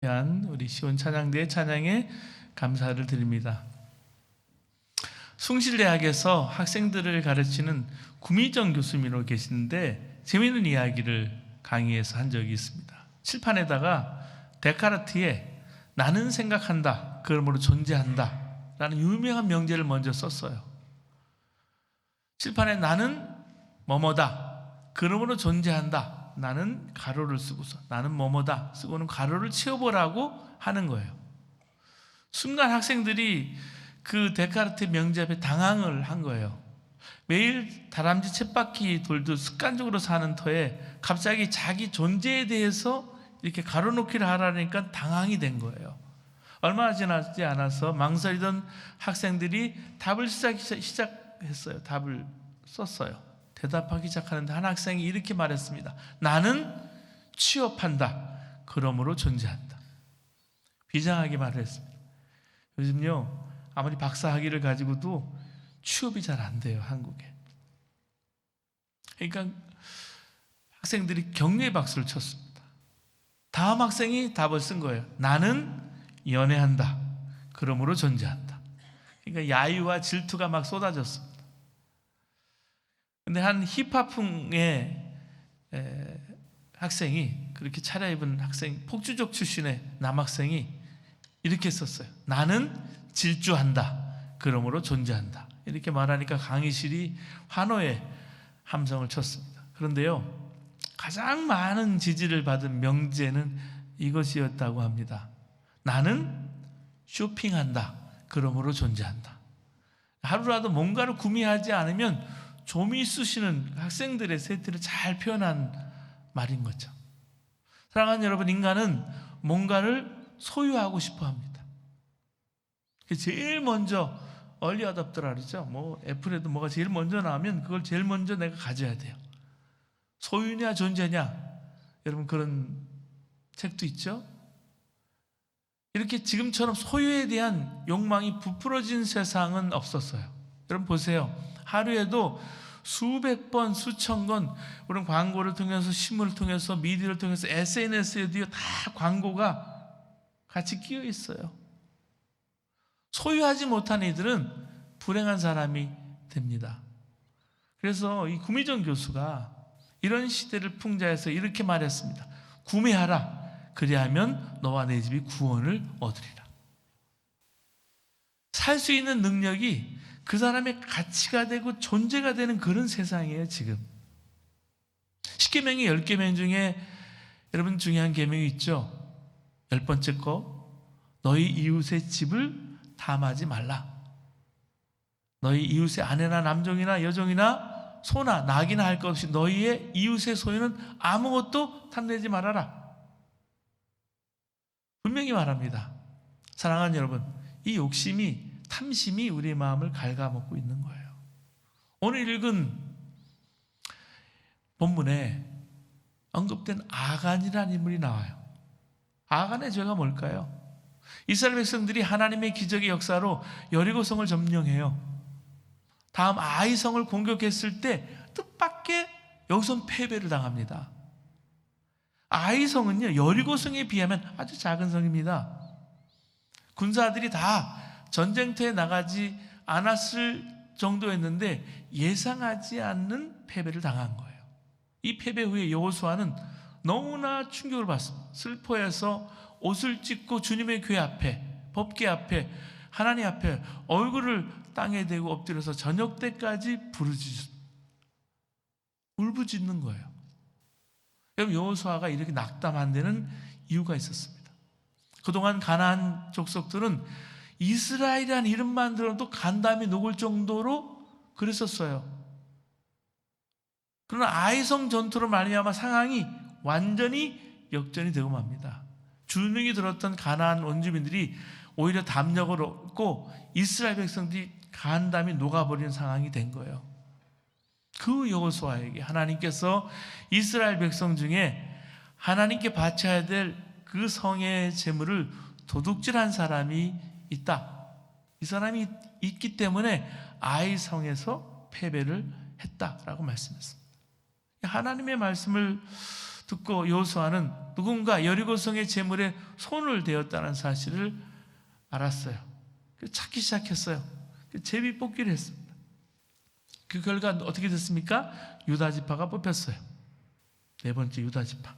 위한 우리 시온 찬양대의 찬양에 감사를 드립니다. 숭실대학에서 학생들을 가르치는 구미정 교수님으로 계시는데 재미있는 이야기를 강의에서 한 적이 있습니다. 칠판에다가 데카르트의 나는 생각한다, 그러므로 존재한다 라는 유명한 명제를 먼저 썼어요. 칠판에 나는 뭐뭐다, 그러므로 존재한다, 나는 가로를 쓰고서 나는 뭐뭐다 쓰고는 가로를 채워보라고 하는 거예요. 순간 학생들이 그 데카르트 명제 앞에 당황을 한 거예요. 매일 다람쥐 쳇바퀴 돌듯 습관적으로 사는 터에 갑자기 자기 존재에 대해서 이렇게 가로놓기를 하라니까 당황이 된 거예요. 얼마 지나지 않아서 망설이던 학생들이 답을 시작했어요. 답을 썼어요. 대답하기 시작하는데 한 학생이 이렇게 말했습니다. 나는 취업한다, 그러므로 존재한다. 비장하게 말했습니다. 요즘요, 아무리 박사학위를 가지고도 취업이 잘 안 돼요, 한국에. 그러니까 학생들이 격려의 박수를 쳤습니다. 다음 학생이 답을 쓴 거예요. 나는 연애한다, 그러므로 존재한다. 그러니까 야유와 질투가 막 쏟아졌습니다. 근데 한 힙합풍의 학생이, 그렇게 차려입은 학생, 폭주족 출신의 남학생이 이렇게 썼어요. 나는 질주한다, 그러므로 존재한다. 이렇게 말하니까 강의실이 환호의 함성을 쳤습니다. 그런데요, 가장 많은 지지를 받은 명제는 이것이었다고 합니다. 나는 쇼핑한다, 그러므로 존재한다. 하루라도 뭔가를 구매하지 않으면 좀이 쑤시는 학생들의 세태를 잘 표현한 말인 거죠. 사랑하는 여러분, 인간은 뭔가를 소유하고 싶어 합니다. 제일 먼저 얼리 어댑터라 그러죠. 애플에도 뭐가 제일 먼저 나오면 그걸 제일 먼저 내가 가져야 돼요. 소유냐 존재냐, 여러분 그런 책도 있죠. 이렇게 지금처럼 소유에 대한 욕망이 부풀어진 세상은 없었어요. 여러분 보세요. 하루에도 수백 번, 수천 건 우리는 광고를 통해서, 신문을 통해서, 미디어를 통해서, SNS에도요, 다 광고가 같이 끼어 있어요. 소유하지 못한 이들은 불행한 사람이 됩니다. 그래서 이 구미정 교수가 이런 시대를 풍자해서 이렇게 말했습니다. 구매하라, 그리하면 너와 내 집이 구원을 얻으리라. 살 수 있는 능력이 그 사람의 가치가 되고 존재가 되는 그런 세상이에요, 지금. 10계명의 10계명 중에 여러분 중요한 계명이 있죠. 10번째 거, 너희 이웃의 집을 탐하지 말라. 너희 이웃의 아내나 남종이나 여종이나 소나 낙이나 할 것 없이 너희의 이웃의 소유는 아무것도 탐내지 말아라. 분명히 말합니다. 사랑하는 여러분, 이 욕심이, 탐심이 우리의 마음을 갉아먹고 있는 거예요. 오늘 읽은 본문에 언급된 아간이라는 인물이 나와요. 아간의 죄가 뭘까요? 이스라엘 백성들이 하나님의 기적의 역사로 여리고성을 점령해요. 다음 아이성을 공격했을 때 뜻밖의 여기서 패배를 당합니다. 아이성은요, 여리고성에 비하면 아주 작은 성입니다. 군사들이 다 전쟁터에 나가지 않았을 정도였는데 예상하지 않는 패배를 당한 거예요. 이 패배 후에 여호수아는 너무나 충격을 받습니다. 슬퍼해서 옷을 찢고 주님의 교회 앞에, 법궤 앞에, 하나님 앞에 얼굴을 땅에 대고 엎드려서 저녁 때까지 울부짖는 거예요. 여러분, 여호수아가 이렇게 낙담한 데는 이유가 있었습니다. 그동안 가나안 족속들은 이스라엘이라는 이름만 들어도 간담이 녹을 정도로 그랬었어요. 그러나 아이성 전투로 말미암아 상황이 완전히 역전이 되고 맙니다. 주눅이 들었던 가나안 원주민들이 오히려 담력을 얻고 이스라엘 백성들이 간담이 녹아버리는 상황이 된 거예요. 그 여호수아에게 하나님께서 이스라엘 백성 중에 하나님께 바쳐야 될 그 성의 재물을 도둑질한 사람이 있다. 이 사람이 있기 때문에 아이성에서 패배를 했다라고 말씀했습니다. 하나님의 말씀을 듣고 여호수아는 누군가 여리고성의 재물에 손을 대었다는 사실을 알았어요. 찾기 시작했어요. 제비 뽑기를 했습니다. 그 결과 어떻게 됐습니까? 유다 지파가 뽑혔어요. 네 번째 유다 지파.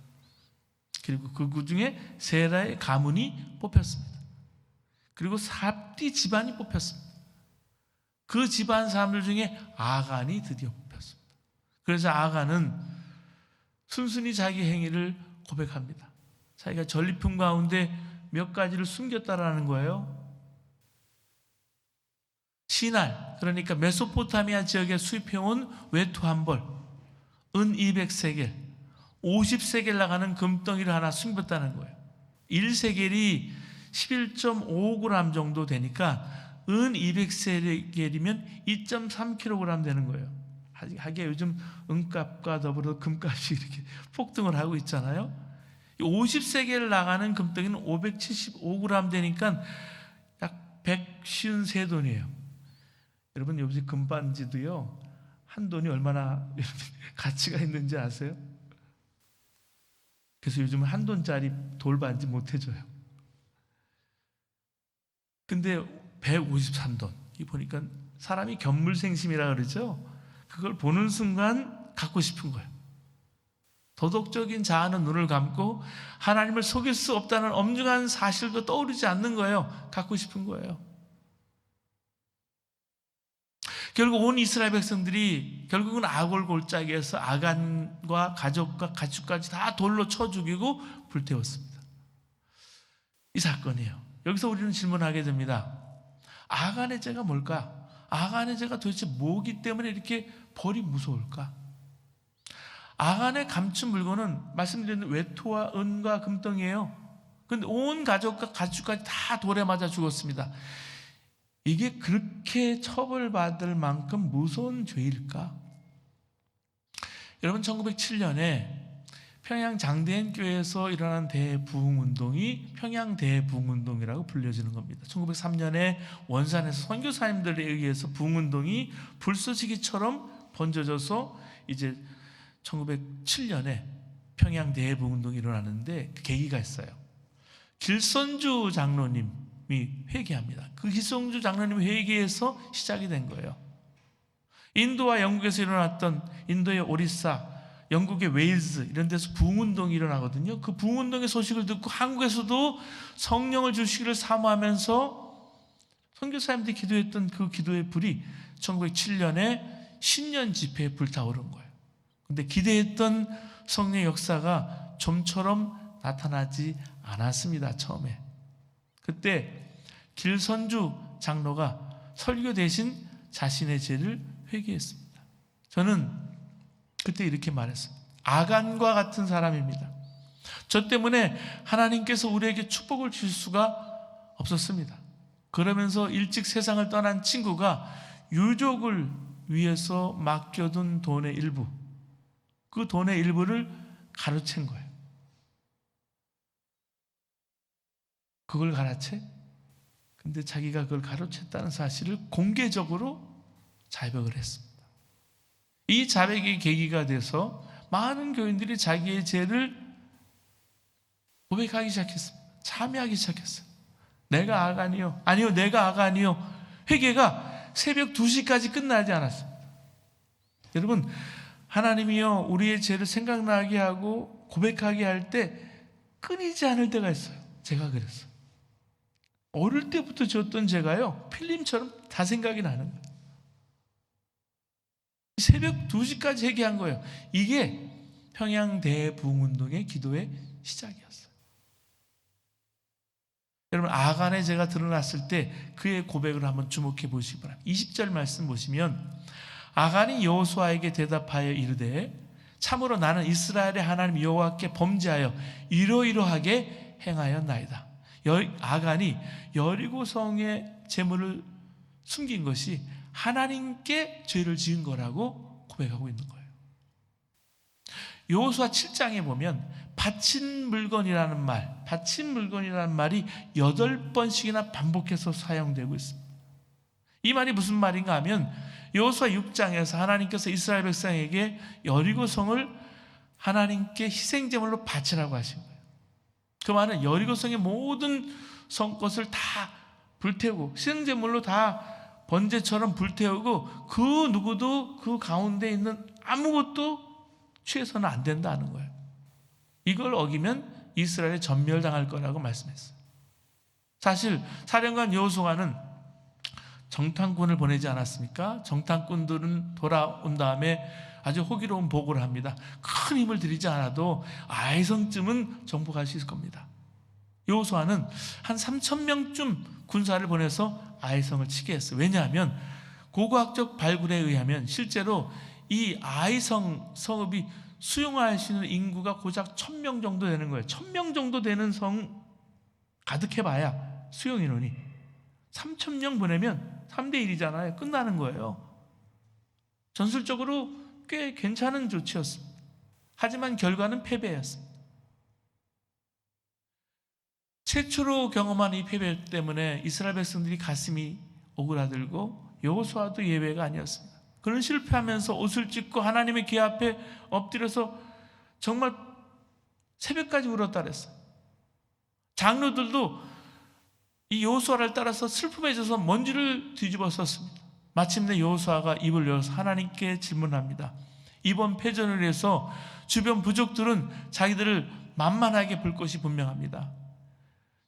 그리고 그 중에 세라의 가문이 뽑혔습니다. 그리고 삽디 집안이 뽑혔습니다. 그 집안 사람들 중에 아간이 드디어 뽑혔습니다. 그래서 아간은 순순히 자기 행위를 고백합니다. 자기가 전리품 가운데 몇 가지를 숨겼다라는 거예요. 시날, 그러니까 메소포타미아 지역에 수입해온 외투 한 벌, 은 200세겔, 50세겔 나가는 금덩이를 하나 숨겼다는 거예요. 1세겔이 11.5g 정도 되니까 은 200세겔이면 2.3kg 되는 거예요. 하기에 요즘 은값과 더불어 금값이 이렇게 폭등을 하고 있잖아요. 50세겔 나가는 금덩이는 575g 되니까 약 153돈이에요. 여러분 요즘 금반지도요, 한 돈이 얼마나 가치가 있는지 아세요? 그래서 요즘은 한 돈짜리 돌반지 못 해줘요. 근데 153돈. 이 보니까 사람이 견물생심이라 그러죠. 그걸 보는 순간 갖고 싶은 거예요. 도덕적인 자아는 눈을 감고 하나님을 속일 수 없다는 엄중한 사실도 떠오르지 않는 거예요. 갖고 싶은 거예요. 결국 온 이스라엘 백성들이 결국은 아골 골짜기에서 아간과 가족과 가축까지 다 돌로 쳐 죽이고 불태웠습니다. 이 사건이에요. 여기서 우리는 질문하게 됩니다. 아간의 죄가 뭘까? 아간의 죄가 도대체 뭐기 때문에 이렇게 벌이 무서울까? 아간의 감춘 물건은 말씀드린 외투와 은과 금덩이에요. 그런데 온 가족과 가축까지 다 돌에 맞아 죽었습니다. 이게 그렇게 처벌받을 만큼 무서운 죄일까? 여러분 1907년에 평양 장대현 교회에서 일어난 대부흥운동이 평양 대부흥운동이라고 불려지는 겁니다. 1903년에 원산에서 선교사님들에 의해서 부흥운동이 불쏘시개처럼 번져져서 이제 1907년에 평양 대부흥운동이 일어나는데 그 계기가 있어요. 길선주 장로님이 회개합니다. 그 길선주 장로님이 회개해서 시작이 된 거예요. 인도와 영국에서 일어났던 인도의 오리사, 영국의 웨일즈 이런 데서 부흥운동이 일어나거든요. 그 부흥운동의 소식을 듣고 한국에서도 성령을 주시기를 사모하면서 선교사님들이 기도했던 그 기도의 불이 1907년에 신년 집회에 불타오른 거예요. 근데 기대했던 성령의 역사가 좀처럼 나타나지 않았습니다. 처음에. 그때 길선주 장로가 설교 대신 자신의 죄를 회개했습니다. 저는 그때 이렇게 말했습니다. 아간과 같은 사람입니다. 저 때문에 하나님께서 우리에게 축복을 주실 수가 없었습니다. 그러면서 일찍 세상을 떠난 친구가 유족을 위해서 맡겨둔 돈의 일부, 그 돈의 일부를 가로챈 거예요. 그걸 가로채? 근데 자기가 그걸 가로챘다는 사실을 공개적으로 자백을 했습니다. 이 자백이 계기가 돼서 많은 교인들이 자기의 죄를 고백하기 시작했습니다. 참여하기 시작했어요. 내가 아간이요. 아니요, 내가 아간이요. 회개가 새벽 2시까지 끝나지 않았습니다. 여러분, 하나님이요, 우리의 죄를 생각나게 하고 고백하게 할 때 끊이지 않을 때가 있어요. 제가 그랬어요. 어릴 때부터 지었던 죄가요, 필름처럼 다 생각이 나는 거예요. 새벽 2시까지 회개한 거예요. 이게 평양 대부흥운동의 기도의 시작이었어요. 여러분, 아간의 죄가 드러났을 때 그의 고백을 한번 주목해 보시기 바랍니다. 20절 말씀 보시면 아간이 여호수아에게 대답하여 이르되 참으로 나는 이스라엘의 하나님 여호와께 범죄하여 이러이러하게 행하였나이다. 아간이 여리고성의 재물을 숨긴 것이 하나님께 죄를 지은 거라고 고백하고 있는 거예요. 여호수아 7장에 보면 바친 물건이라는 말이 8번씩이나 반복해서 사용되고 있습니다. 이 말이 무슨 말인가 하면 여호수아 6장에서 하나님께서 이스라엘 백성에게 여리고성을 하나님께 희생제물로 바치라고 하신 거예요. 그 말은 여리고성의 모든 성것을 다 불태우고 희생제물로 다 번제처럼 불태우고 그 누구도 그 가운데 있는 아무것도 취해서는 안 된다는 거예요. 이걸 어기면 이스라엘이 전멸당할 거라고 말씀했어요. 사실 사령관 여호수아는 정탐꾼을 보내지 않았습니까? 정탐꾼들은 돌아온 다음에 아주 호기로운 보고를 합니다. 큰 힘을 들이지 않아도 아이성쯤은 정복할 수 있을 겁니다. 여호수아는 한 3,000명쯤 군사를 보내서 아이성을 치게 했어요. 왜냐하면 고고학적 발굴에 의하면 실제로 이 아이성 성읍이 수용할 수 있는 인구가 고작 1,000명 정도 되는 거예요. 1,000명 정도 되는 성 가득해봐야 수용 인원이 3,000명 보내면 3대 1이잖아요. 끝나는 거예요. 전술적으로 꽤 괜찮은 조치였습니다. 하지만 결과는 패배였습니다. 최초로 경험한 이 패배 때문에 이스라엘 백성들이 가슴이 오그라들고 여호수아도 예외가 아니었습니다. 그는 실패하면서 옷을 찢고 하나님의 궤 앞에 엎드려서 정말 새벽까지 울었다 그랬어요. 장로들도 이 여호수아를 따라서 슬픔에 져서 먼지를 뒤집어 썼습니다. 마침내 여호수아가 입을 열어서 하나님께 질문합니다. 이번 패전을 위해서 주변 부족들은 자기들을 만만하게 볼 것이 분명합니다.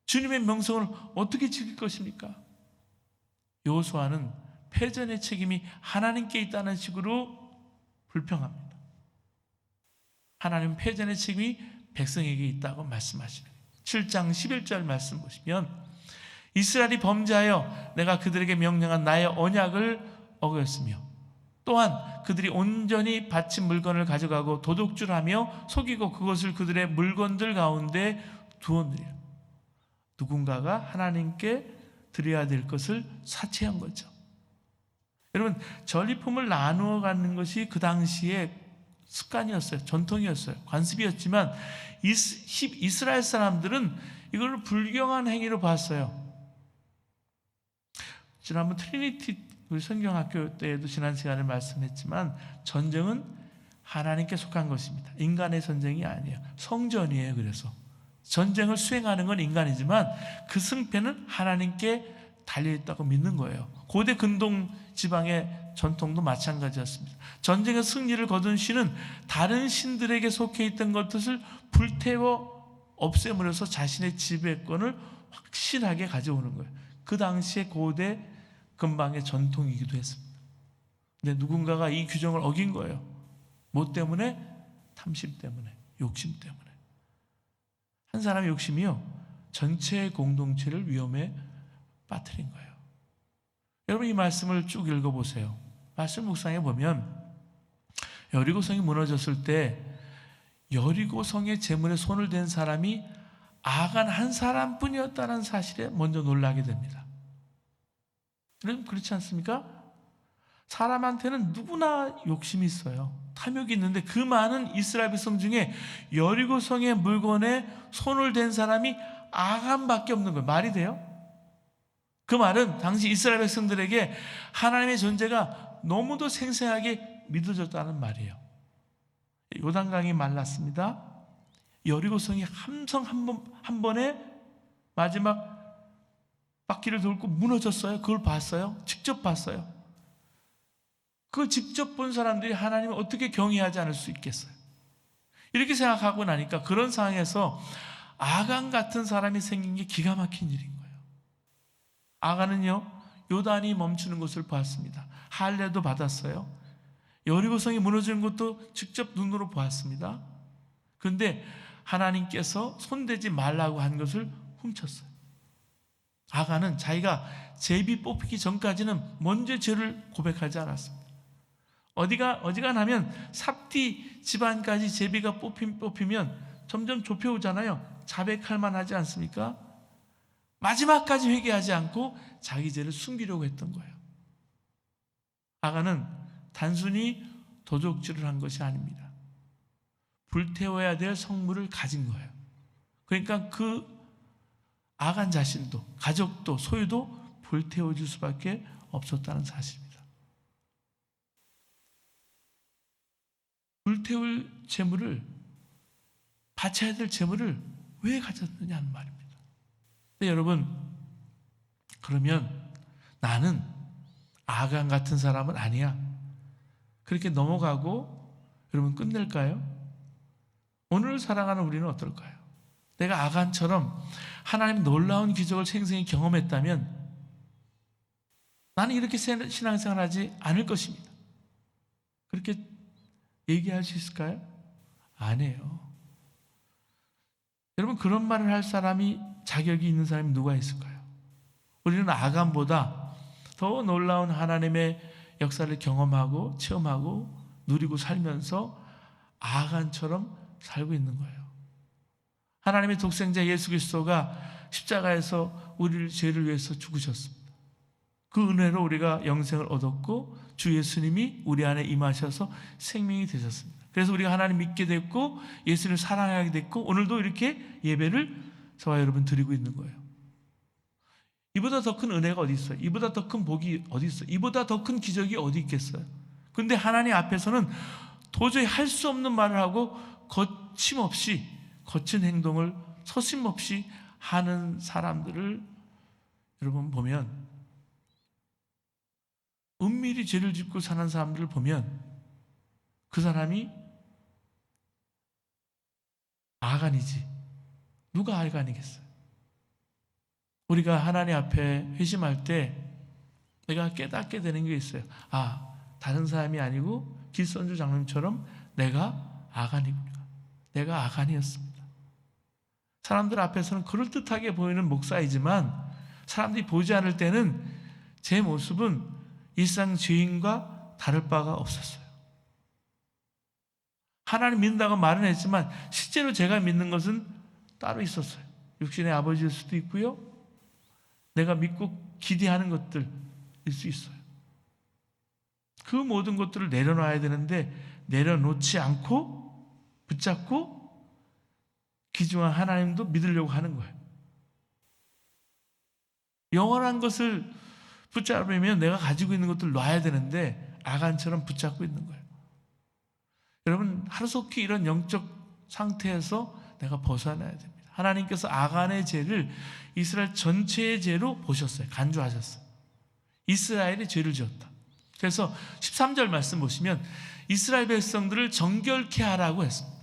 주님의 명성을 어떻게 지킬 것입니까? 여호수아는 패전의 책임이 하나님께 있다는 식으로 불평합니다. 하나님은 패전의 책임이 백성에게 있다고 말씀하시는 거예요. 7장 11절 말씀 보시면 이스라엘이 범죄하여 내가 그들에게 명령한 나의 언약을 어겼으며 또한 그들이 온전히 바친 물건을 가져가고 도둑질하며 속이고 그것을 그들의 물건들 가운데 두었느니라. 누군가가 하나님께 드려야 될 것을 사치한 거죠. 여러분, 전리품을 나누어 갖는 것이 그 당시에 습관이었어요. 전통이었어요. 관습이었지만 이스라엘 사람들은 이걸 불경한 행위로 봤어요. 지난번 트리니티 우리 성경학교 때에도 지난 시간에 말씀했지만 전쟁은 하나님께 속한 것입니다. 인간의 전쟁이 아니에요. 성전이에요. 그래서 전쟁을 수행하는 건 인간이지만 그 승패는 하나님께 달려있다고 믿는 거예요. 고대 근동 지방의 전통도 마찬가지였습니다. 전쟁의 승리를 거둔 신은 다른 신들에게 속해 있던 것을 불태워 없애므로써 자신의 지배권을 확실하게 가져오는 거예요. 그 당시의 고대 근방의 전통이기도 했습니다. 근데 누군가가 이 규정을 어긴 거예요. 뭐 때문에? 탐심 때문에, 욕심 때문에. 한 사람의 욕심이요, 전체 공동체를 위험에 빠뜨린 거예요. 여러분, 이 말씀을 쭉 읽어보세요. 말씀 묵상해 보면 여리고성이 무너졌을 때 여리고성의 재물에 손을 댄 사람이 아간 한 사람뿐이었다는 사실에 먼저 놀라게 됩니다. 여러분, 그렇지 않습니까? 사람한테는 누구나 욕심이 있어요. 탐욕이 있는데 그 많은 이스라엘 백성 중에 여리고성의 물건에 손을 댄 사람이 아간밖에 없는 거예요. 말이 돼요? 그 말은 당시 이스라엘 백성들에게 하나님의 존재가 너무도 생생하게 믿어졌다는 말이에요. 요단강이 말랐습니다. 여리고성이 함성 한 번에 마지막 바퀴를 돌고 무너졌어요. 그걸 봤어요. 직접 봤어요. 그걸 직접 본 사람들이 하나님을 어떻게 경외하지 않을 수 있겠어요? 이렇게 생각하고 나니까 그런 상황에서 아간 같은 사람이 생긴 게 기가 막힌 일인 거예요. 아간은요, 요단이 멈추는 것을 봤습니다. 할례도 받았어요. 여리고성이 무너지는 것도 직접 눈으로 보았습니다. 그런데 하나님께서 손대지 말라고 한 것을 훔쳤어요. 아간은 자기가 제비 뽑히기 전까지는 먼저 죄를 고백하지 않았습니다. 어지간하면 삽디 집안까지 제비가 뽑히면 점점 좁혀오잖아요. 자백할 만하지 않습니까? 마지막까지 회개하지 않고 자기 죄를 숨기려고 했던 거예요. 아간은 단순히 도적질을 한 것이 아닙니다. 불태워야 될 성물을 가진 거예요. 그러니까 그 아간 자신도, 가족도, 소유도 불태워질 수밖에 없었다는 사실입니다. 불태울 재물을 바쳐야 될 재물을 왜 가졌느냐 하는 말입니다. 근데 여러분, 그러면 나는 아간 같은 사람은 아니야, 그렇게 넘어가고 여러분 끝낼까요? 오늘 살아가는 우리는 어떨까요? 내가 아간처럼 하나님 놀라운 기적을 생생히 경험했다면 나는 이렇게 신앙생활하지 않을 것입니다. 그렇게 얘기할 수 있을까요? 아니에요. 여러분, 그런 말을 할 사람이, 자격이 있는 사람이 누가 있을까요? 우리는 아간보다 더 놀라운 하나님의 역사를 경험하고 체험하고 누리고 살면서 아간처럼 살고 있는 거예요. 하나님의 독생자 예수 그리스도가 십자가에서 우리를 죄를 위해서 죽으셨습니다. 그 은혜로 우리가 영생을 얻었고 주 예수님이 우리 안에 임하셔서 생명이 되셨습니다. 그래서 우리가 하나님 믿게 됐고 예수를 사랑하게 됐고 오늘도 이렇게 예배를 저와 여러분 드리고 있는 거예요. 이보다 더 큰 은혜가 어디 있어요? 이보다 더 큰 복이 어디 있어요? 이보다 더 큰 기적이 어디 있겠어요? 근데 하나님 앞에서는 도저히 할 수 없는 말을 하고 거침없이 거친 행동을 서슴없이 하는 사람들을 여러분 보면, 은밀히 죄를 짓고 사는 사람들을 보면 그 사람이 아간이지 누가 아간이겠어요? 우리가 하나님 앞에 회심할 때 내가 깨닫게 되는 게 있어요. 아, 다른 사람이 아니고 길선주 장로님처럼 내가 아간이구나. 내가 아간이었습니다. 사람들 앞에서는 그럴듯하게 보이는 목사이지만 사람들이 보지 않을 때는 제 모습은 일상 죄인과 다를 바가 없었어요. 하나님 믿는다고 말은 했지만 실제로 제가 믿는 것은 따로 있었어요. 육신의 아버지일 수도 있고요, 내가 믿고 기대하는 것들일 수 있어요. 그 모든 것들을 내려놔야 되는데 내려놓지 않고 붙잡고 귀중한 하나님도 믿으려고 하는 거예요. 영원한 것을 붙잡으면 내가 가지고 있는 것들을 놔야 되는데 아간처럼 붙잡고 있는 거예요. 여러분, 하루속히 이런 영적 상태에서 내가 벗어나야 됩니다. 하나님께서 아간의 죄를 이스라엘 전체의 죄로 보셨어요. 간주하셨어요. 이스라엘이 죄를 지었다. 그래서 13절 말씀 보시면 이스라엘 백성들을 정결케 하라고 했습니다.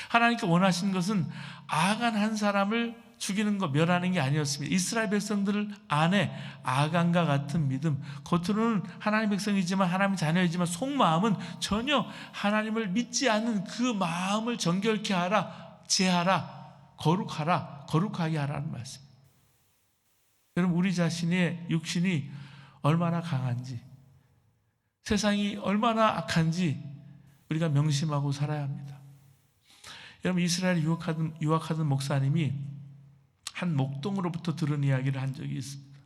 하나님께 원하신 것은 아간 한 사람을 죽이는 거, 멸하는 게 아니었습니다. 이스라엘 백성들 안에 아간과 같은 믿음, 겉으로는 하나님 백성이지만 하나님 자녀이지만 속마음은 전혀 하나님을 믿지 않는 그 마음을 정결케 하라, 제하라, 거룩하라, 거룩하게 하라는 말씀. 여러분, 우리 자신의 육신이 얼마나 강한지, 세상이 얼마나 악한지 우리가 명심하고 살아야 합니다. 여러분, 이스라엘 유학하던 목사님이 한 목동으로부터 들은 이야기를 한 적이 있습니다.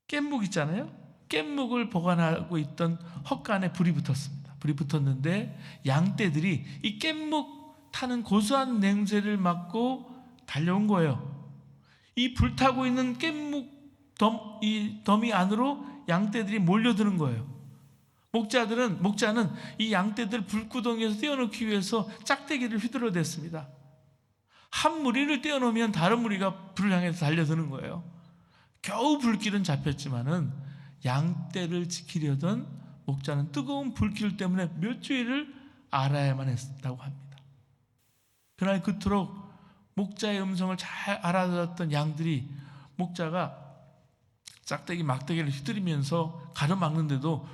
깻묵 있잖아요. 깻묵을 보관하고 있던 헛간에 불이 붙었습니다. 불이 붙었는데 양떼들이 이 깻묵 타는 고소한 냄새를 맡고 달려온 거예요. 이 불타고 있는 깻묵 이 더미 안으로 양떼들이 몰려드는 거예요. 목자는 이 양떼들 불구덩이에서 떼어놓기 위해서 짝대기를 휘둘러댔습니다. 한 무리를 떼어놓으면 다른 무리가 불을 향해서 달려드는 거예요. 겨우 불길은 잡혔지만은 양떼를 지키려던 목자는 뜨거운 불길 때문에 몇 주일을 알아야만 했다고 합니다. 그날 그토록 목자의 음성을 잘 알아들었던 양들이 목자가 짝대기 막대기를 휘두르면서 가로막는데도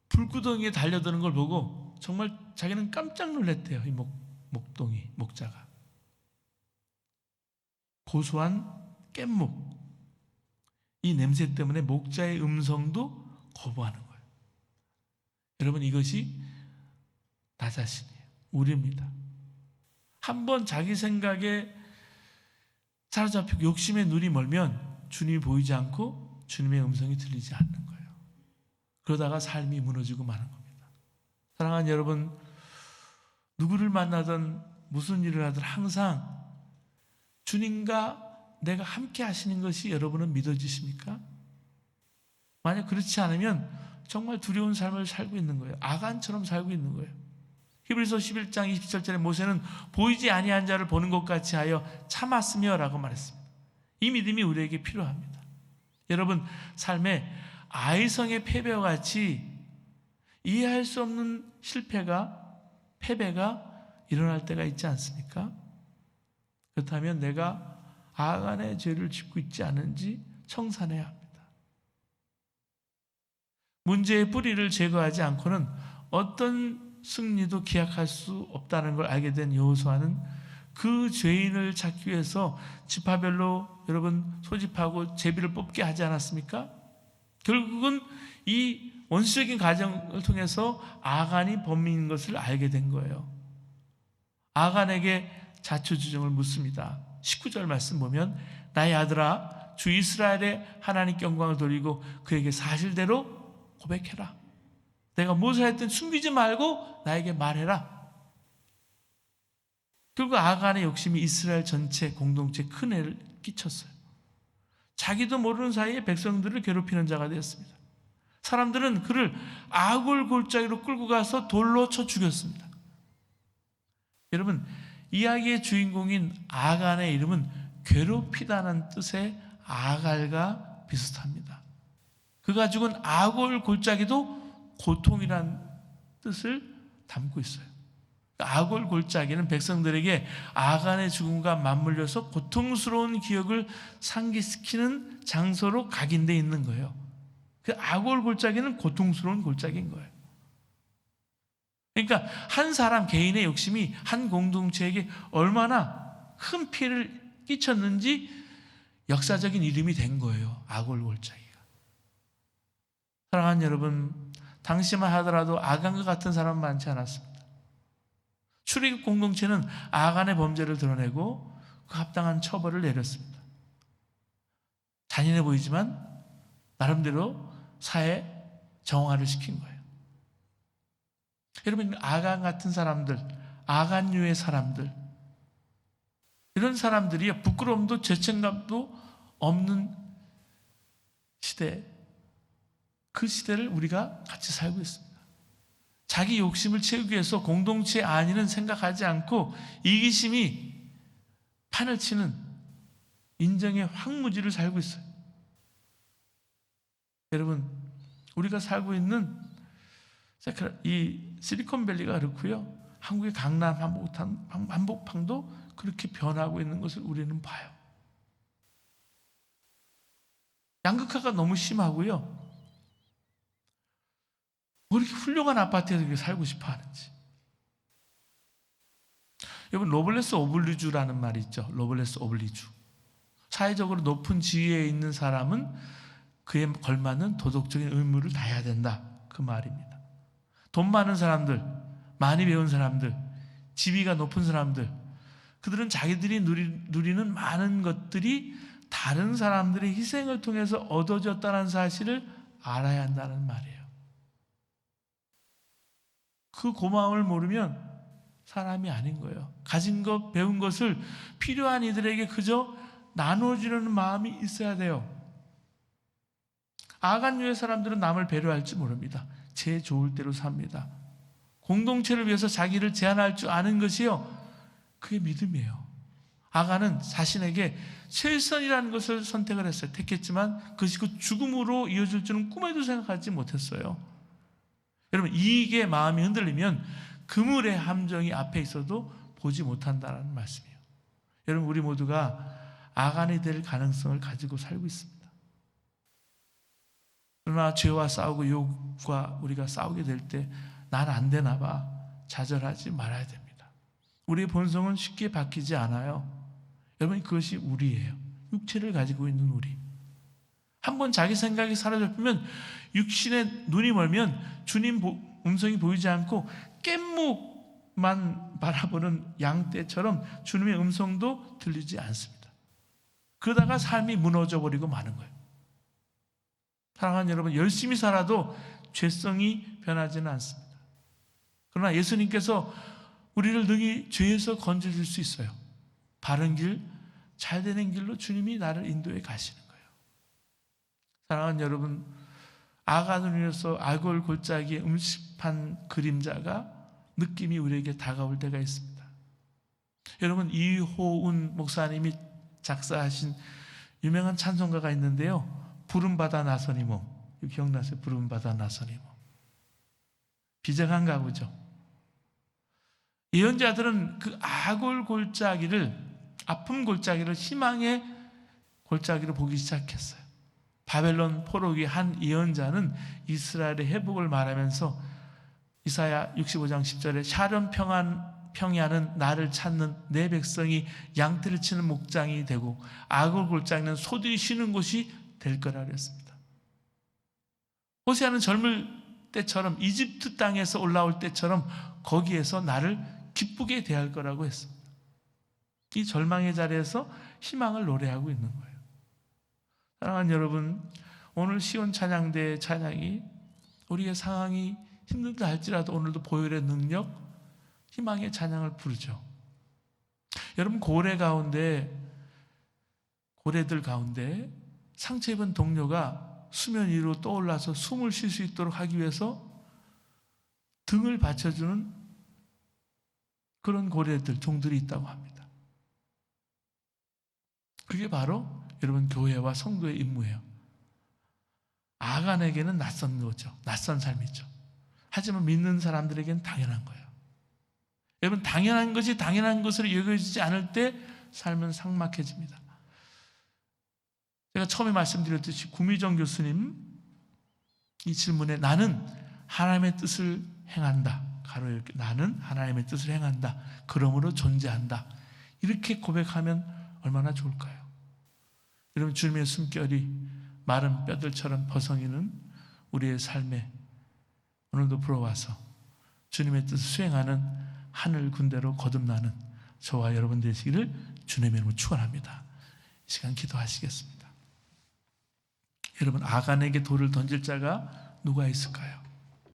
불구덩이에 달려드는 걸 보고 정말 자기는 깜짝 놀랐대요. 이 목자가. 고소한 깻묵, 이 냄새 때문에 목자의 음성도 거부하는 거예요. 여러분, 이것이 나 자신이에요. 우리입니다. 한번 자기 생각에 사로잡히고 욕심에 눈이 멀면 주님이 보이지 않고 주님의 음성이 들리지 않는 거예요. 그러다가 삶이 무너지고 마는 겁니다. 사랑하는 여러분, 누구를 만나든 무슨 일을 하든 항상 주님과 내가 함께 하시는 것이 여러분은 믿어지십니까? 만약 그렇지 않으면 정말 두려운 삶을 살고 있는 거예요. 아간처럼 살고 있는 거예요. 히브리서 11장 27절에 모세는 보이지 아니한 자를 보는 것 같이 하여 참았으며 라고 말했습니다. 이 믿음이 우리에게 필요합니다. 여러분, 삶에 아이성의 패배와 같이 이해할 수 없는 패배가 일어날 때가 있지 않습니까? 그렇다면 내가 아간의 죄를 짓고 있지 않은지 청산해야 합니다. 문제의 뿌리를 제거하지 않고는 어떤 승리도 기약할 수 없다는 걸 알게 된 여호수아는 그 죄인을 찾기 위해서 지파별로 여러분 소집하고 제비를 뽑게 하지 않았습니까? 결국은 이 원수적인 과정을 통해서 아간이 범인인 것을 알게 된 거예요. 아간에게 자초지종을 묻습니다. 19절 말씀 보면 나의 아들아 주 이스라엘의 하나님께 영광을 돌리고 그에게 사실대로 고백해라. 내가 무엇을 했든 숨기지 말고 나에게 말해라. 결국 아간의 욕심이 이스라엘 전체 공동체에 큰 해를 끼쳤어요. 자기도 모르는 사이에 백성들을 괴롭히는 자가 되었습니다. 사람들은 그를 아골 골짜기로 끌고 가서 돌로 쳐 죽였습니다. 여러분, 이야기의 주인공인 아간의 이름은 괴롭히다는 뜻의 아갈과 비슷합니다. 그가 죽은 아골 골짜기도 고통이란 뜻을 담고 있어요. 아골 골짜기는 백성들에게 아간의 죽음과 맞물려서 고통스러운 기억을 상기시키는 장소로 각인되어 있는 거예요. 그 아골 골짜기는 고통스러운 골짜기인 거예요. 그러니까 한 사람 개인의 욕심이 한 공동체에게 얼마나 큰 피해를 끼쳤는지 역사적인 이름이 된 거예요. 아골 골짜기가. 사랑하는 여러분, 당시만 하더라도 아간과 같은 사람은 많지 않았습니다. 출애굽 공동체는 아간의 범죄를 드러내고 그 합당한 처벌을 내렸습니다. 잔인해 보이지만 나름대로 사회 정화를 시킨 거예요. 여러분, 아간 같은 사람들, 아간류의 사람들, 이런 사람들이 부끄러움도 죄책감도 없는 시대, 그 시대를 우리가 같이 살고 있습니다. 자기 욕심을 채우기 위해서 공동체의 안위는 생각하지 않고 이기심이 판을 치는 인정의 황무지를 살고 있어요. 여러분, 우리가 살고 있는 이 실리콘밸리가 그렇고요, 한국의 강남 한복판도 그렇게 변하고 있는 것을 우리는 봐요. 양극화가 너무 심하고요, 왜 이렇게 훌륭한 아파트에서 이렇게 살고 싶어 하는지. 여러분, 로블레스 오블리주라는 말이 있죠. 로블레스 오블리주. 사회적으로 높은 지위에 있는 사람은 그에 걸맞는 도덕적인 의무를 다해야 된다, 그 말입니다. 돈 많은 사람들, 많이 배운 사람들, 지위가 높은 사람들, 그들은 자기들이 누리는 많은 것들이 다른 사람들의 희생을 통해서 얻어졌다는 사실을 알아야 한다는 말이에요. 그 고마움을 모르면 사람이 아닌 거예요. 가진 것, 배운 것을 필요한 이들에게 그저 나눠주려는 마음이 있어야 돼요. 아간류의 사람들은 남을 배려할 줄 모릅니다. 제 좋을 대로 삽니다. 공동체를 위해서 자기를 제한할 줄 아는 것이요, 그게 믿음이에요. 아간은 자신에게 최선이라는 것을 선택을 했어요. 택했지만 그것이 그 죽음으로 이어질 줄은 꿈에도 생각하지 못했어요. 여러분, 이익의 마음이 흔들리면 그물의 함정이 앞에 있어도 보지 못한다는 말씀이에요. 여러분, 우리 모두가 아간이 될 가능성을 가지고 살고 있습니다. 그러나 죄와 싸우고 유혹과 우리가 싸우게 될 때 난 안 되나 봐, 좌절하지 말아야 됩니다. 우리의 본성은 쉽게 바뀌지 않아요. 여러분, 그것이 우리예요. 육체를 가지고 있는 우리. 한번 자기 생각이 사라져버리면, 육신의 눈이 멀면 주님 음성이 보이지 않고 깻목만 바라보는 양떼처럼 주님의 음성도 들리지 않습니다. 그러다가 삶이 무너져 버리고 마는 거예요. 사랑하는 여러분, 열심히 살아도 죄성이 변하지는 않습니다. 그러나 예수님께서 우리를 능히 죄에서 건져줄 수 있어요. 바른 길, 잘 되는 길로 주님이 나를 인도해 가시는 거예요. 사랑하는 여러분, 아간을 위해서 아골 골짜기에 음습한 그림자가 느낌이 우리에게 다가올 때가 있습니다. 여러분, 이호운 목사님이 작사하신 유명한 찬송가가 있는데요. 부름받아 나서니 몸. 이거 기억나세요? 부름받아 나서니 몸. 비정한 가구죠. 예언자들은 그 아굴 골짜기를, 아픔 골짜기를 희망의 골짜기로 보기 시작했어요. 바벨론 포로기 한 예언자는 이스라엘의 회복을 말하면서 이사야 65장 10절에 샤론 평야는 나를 찾는 내 백성이 양떼를 치는 목장이 되고 아굴 골짜기는 소들이 쉬는 곳이 될 거라 그랬습니다. 호세아는 젊을 때처럼 이집트 땅에서 올라올 때처럼 거기에서 나를 기쁘게 대할 거라고 했습니다. 이 절망의 자리에서 희망을 노래하고 있는 거예요. 사랑하는 여러분, 오늘 시온 찬양대의 찬양이 우리의 상황이 힘들다 할지라도 오늘도 보혈의 능력, 희망의 찬양을 부르죠. 여러분, 고래들 가운데 상처 입은 동료가 수면 위로 떠올라서 숨을 쉴 수 있도록 하기 위해서 등을 받쳐주는 그런 고래들, 종들이 있다고 합니다. 그게 바로 여러분 교회와 성도의 임무예요. 아간에게는 낯선 거죠. 낯선 삶이죠. 하지만 믿는 사람들에게는 당연한 거예요. 여러분, 당연한 것이 당연한 것으로 여겨지지 않을 때 삶은 삭막해집니다. 제가 처음에 말씀드렸듯이 구미정 교수님 이 질문에 나는 하나님의 뜻을 행한다. 가로 이렇게 나는 하나님의 뜻을 행한다. 그러므로 존재한다. 이렇게 고백하면 얼마나 좋을까요? 여러분, 주님의 숨결이 마른 뼈들처럼 버성이는 우리의 삶에 오늘도 불어와서 주님의 뜻을 수행하는 하늘 군대로 거듭나는 저와 여러분 되시기를 주님의 이름으로 축원합니다. 이 시간 기도하시겠습니다. 여러분, 아간에게 돌을 던질 자가 누가 있을까요?